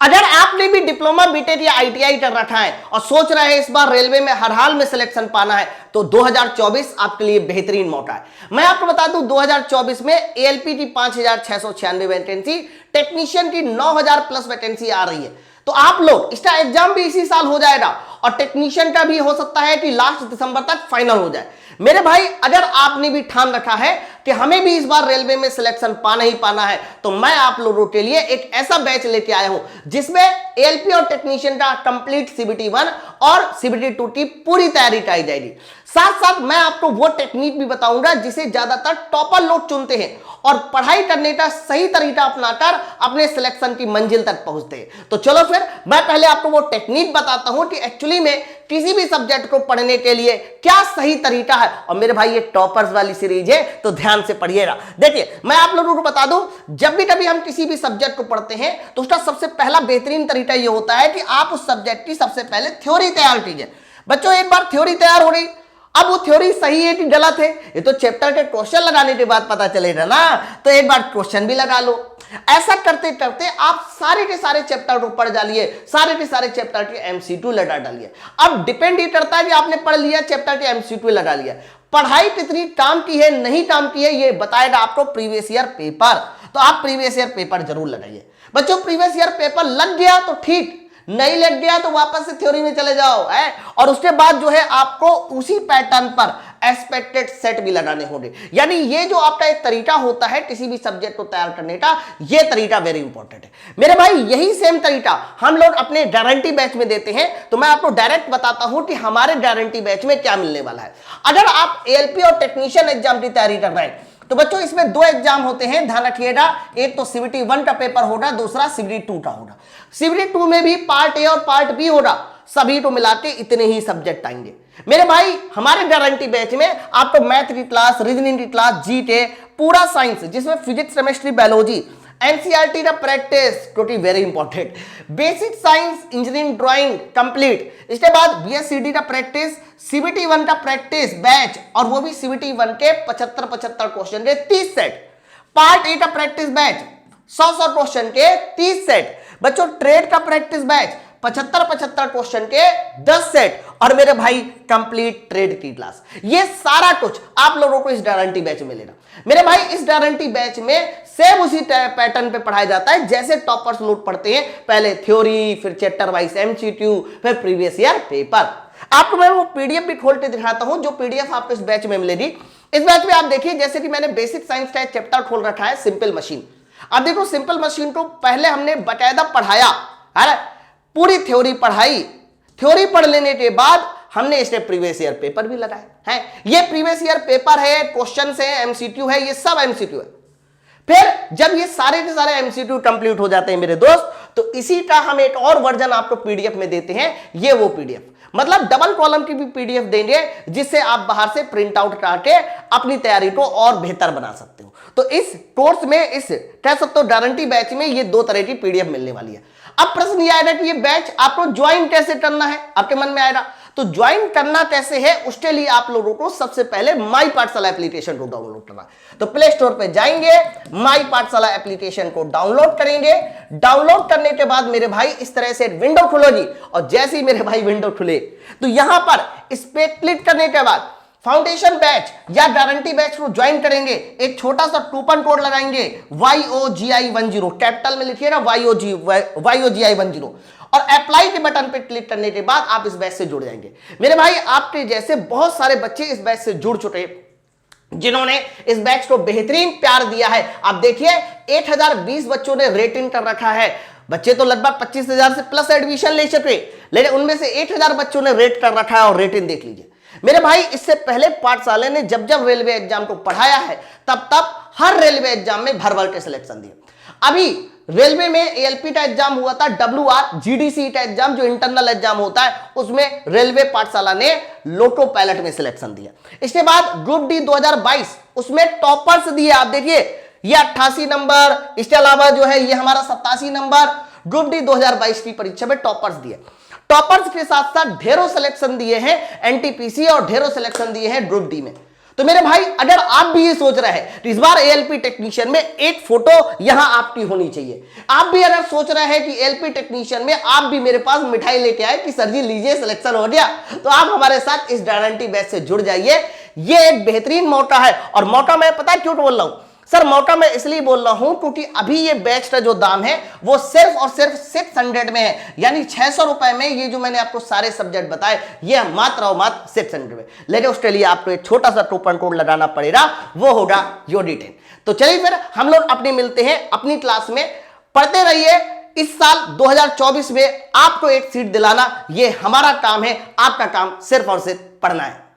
अगर आपने भी डिप्लोमा बीटेक या आईटीआई कर रखा है और सोच रहे हैं इस बार रेलवे में हर हाल में सिलेक्शन पाना है, तो 2024 आपके लिए बेहतरीन मौका है। मैं आपको बता दूं 2024 में एएलपी की 5696 वैकेंसी, टेक्नीशियन की 9000 प्लस वैकेंसी आ रही है। तो आप लोग इसका एग्जाम भी इसी साल हो जाएगा और टेक्नीशियन का भी हो सकता है कि लास्ट दिसंबर तक फाइनल हो जाए। मेरे भाई अगर आपने भी ठान रखा है कि हमें भी इस बार रेलवे में सिलेक्शन पाना ही पाना है, तो मैं आप लोगों के लिए एक ऐसा बैच लेके आया हूं जिसमें एएलपी और टेक्नीशियन का कंप्लीट सीबीटी 1 और सीबीटी 2 की पूरी तैयारी कराई जाएगी। साथ साथ मैं आपको वो टेक्निक भी बताऊंगा जिसे ज्यादातर टॉपर लोग चुनते हैं और पढ़ाई करने का सही तरीका अपनाकर अपने सिलेक्शन की मंजिल तक पहुंचते हैं। तो चलो फिर मैं पहले आपको वो टेक्निक बताता हूं कि एक्चुअली में किसी भी सब्जेक्ट को पढ़ने के लिए क्या सही तरीका है। और मेरे भाई ये टॉपर्स वाली सीरीज है तो ध्यान से पढ़िएगा। देखिए मैं आप लोगों को बता दूं, जब भी कभी हम किसी भी सब्जेक्ट को पढ़ते हैं तो उसका सबसे पहला बेहतरीन तरीका ये होता है कि आप उस सब्जेक्ट की सबसे पहले थ्योरी तैयार कीजिए। बच्चों एक बार थ्योरी तैयार हो गई, अब वो थ्योरी सही है कि गलत है ये तो चैप्टर के क्वेश्चन लगाने के बाद पता चलेगा ना, तो एक बार क्वेश्चन भी लगा लो। ऐसा करते करते आप सारे के सारे चैप्टर को पढ़ डालिए, सारे के सारे चैप्टर के एमसीक्यू लगा डालिए। अब डिपेंड ये करता है कि आपने पढ़ लिया चैप्टर के एमसीक्यू लगा लिया, पढ़ाई कितनी काम की है नहीं काम की है ये बताएगा आपको प्रीवियस ईयर पेपर। तो आप प्रीवियस ईयर पेपर जरूर लगाइए। बच्चों प्रीवियस ईयर पेपर लग गया तो ठीक, नहीं लग गया तो वापस से थ्योरी में चले जाओ है। और उसके बाद जो है आपको उसी पैटर्न पर एक्सपेक्टेड सेट भी लगाने होंगे। यानी ये जो आपका एक तरीका होता है किसी भी सब्जेक्ट को तैयार करने का, ये तरीका वेरी इंपॉर्टेंट है मेरे भाई। यही सेम तरीका हम लोग अपने गारंटी बैच में देते हैं। तो मैं आपको डायरेक्ट बताता हूं कि हमारे गारंटी बैच में क्या मिलने वाला है। अगर आप एएलपी और टेक्नीशियन एग्जाम की तैयारी कर रहे हैं तो बच्चों इसमें दो एग्जाम होते हैं, ध्यान रखिएगा। एक तो सीबीटी 1 का पेपर होगा, दूसरा सीबीटी 2 का होगा। सीबीटी 2 में भी पार्ट ए और पार्ट बी होगा, सभी को मिला के इतने ही सब्जेक्ट आएंगे मेरे भाई। हमारे गारंटी बैच में आपको मैथ की क्लास, रीजनिंग की क्लास, जीके, पूरा साइंस जिसमें फिजिक्स, केमिस्ट्री, बायोलॉजी, एनसीईआरटी का practice totally very important, basic science, engineering, drawing complete. इसके बाद बीएससीडी का प्रैक्टिस, सीबीटी 1 का प्रैक्टिस बैच और वो भी सीबीटी 1 के 75 क्वेश्चन के 30 सेट, पार्ट ए का प्रैक्टिस बैच 100 क्वेश्चन के 30 सेट। बच्चों ट्रेड का प्रैक्टिस बैच 75 क्वेश्चन के 10 सेट और मेरे भाई कंप्लीट ट्रेड की क्लास। ये सारा कुछ आप लोगों को इस गारंटी बैच में मिलेगा मेरे भाई। इस गारंटी बैच में सेम उसी पैटर्न पे पढ़ाया जाता है जैसे टॉपर्स लोग पढ़ते हैं, पहले थ्योरी, फिर चैप्टर वाइज एमसीक्यू, फिर प्रीवियस ईयर पेपर। आपको मैं वो पीडीएफ भी खोल के दिखाता हूं जो पीडीएफ आपको इस बैच में मिलेगी। इस बैच में आप देखिए जैसे कि मैंने बेसिक साइंस का एक चैप्टर खोल रखा है, सिंपल मशीन। अब देखो सिंपल मशीन को पहले हमने बकायदा पढ़ाया है, पूरी थ्योरी पढ़ाई, थ्योरी पढ़ लेने के बाद हमने इसके प्रीवियस ईयर पेपर भी लगाए हैं। ये प्रीवियस ईयर पेपर है, क्वेश्चंस है, एमसीक्यू है, ये सब एमसीक्यू है। फिर जब ये सारे के सारे एमसीक्यू कंप्लीट हो जाते हैं मेरे दोस्त, तो इसी का हम एक और वर्जन आपको पीडीएफ में देते हैं। ये वो पीडीएफ मतलब डबल कॉलम की भी पीडीएफ देंगे जिससे आप बाहर से प्रिंट आउट करके अपनी तैयारी को और बेहतर बना सकते हो। तो इस कोर्स में, इस कह सकते हो गारंटी बैच में ये दो तरह की पीडीएफ मिलने वाली है। अब प्रश्न ये आएगा कि ये बैच आपको ज्वाइन कैसे करना है, आपके मन में आएगा। तो ज्वाइन करना कैसे है उसके लिए आप लोगों को सबसे पहले माई पाठशाला एप्लीकेशन को डाउनलोड करना है। तो प्ले स्टोर पे जाएंगे, माई पाठशाला एप्लीकेशन को डाउनलोड करेंगे। डाउनलोड करने के बाद मेरे भाई इस तरह से विंडो खुलेगी और जैसे ही मेरे भाई विंडो खुले तो यहां पर इस पे क्लिक करने के बाद फाउंडेशन बैच या गारंटी बैच को ज्वाइन करेंगे। एक छोटा सा कूपन कोड लगाएंगे YOGI10, कैपिटल में लिखिएगा YOGI10 और अप्लाई के बटन पे क्लिक करने के बाद आप इस बैच से जुड़ जाएंगे। मेरे भाई आपके जैसे बहुत सारे बच्चे इस बैच से जुड़ चुके जिन्होंने इस बैच को बेहतरीन प्यार दिया है। आप देखिए 8020 बच्चों ने रेटिंग कर रखा है। बच्चे तो लगभग 25,000 से प्लस एडमिशन ले चुके, लेकिन उनमें से 1000 बच्चों ने रेट कर रखा है और रेटिंग देख लीजिए मेरे भाई। इससे पहले पाठशाला ने जब जब रेलवे एग्जाम को पढ़ाया है तब तब हर रेलवे एग्जाम में भर के सिलेक्शन दिए। अभी रेलवे में एएलपी का एग्जाम हुआ था, WR GDC का एग्जाम जो इंटरनल एग्जाम होता है उसमें रेलवे पाठशाला ने लोटो पायलट में सिलेक्शन दिया। इसके बाद ग्रुप डी 2022 उसमें टॉपर्स दिए। आप देखिए ये 88 नंबर, इसके अलावा जो है ये हमारा 87 नंबर ग्रुप डी 2022 की परीक्षा में टॉपर्स दिए। टॉपर्स के साथ साथ ढेरों सिलेक्शन दिए हैं एनटीपीसी और ढेरों सिलेक्शन दिए हैं ग्रुप डी में। तो मेरे भाई अगर आप भी ये सोच रहे हैं तो इस बार एएलपी टेक्नीशियन में एक फोटो यहां आपकी होनी चाहिए। आप भी अगर सोच रहे हैं कि एएलपी टेक्नीशियन में आप भी मेरे पास मिठाई लेके आए कि सर जी लीजिए सिलेक्शन हो गया, तो आप हमारे साथ इस गारंटी बैच से जुड़ जाइए। ये एक बेहतरीन मौका है। और मौका मैं पता क्यों बोल रहा हूं सर, मौका मैं इसलिए बोल रहा हूं क्योंकि अभी ये बैच का जो दाम है वो सिर्फ और सिर्फ 600 में है, यानी 600 रुपए में ये जो मैंने आपको सारे सब्जेक्ट बताए ये मात्र और मात्र 600 में। लेकिन उसके लिए आपको एक छोटा सा कूपन कोड लगाना पड़ेगा, वो होगा योडी10। तो चलिए फिर हम लोग अपने मिलते हैं अपनी क्लास में। पढ़ते रहिए। इस साल 2024 में आपको एक सीट दिलाना ये हमारा काम है, आपका काम सिर्फ और सिर्फ पढ़ना है।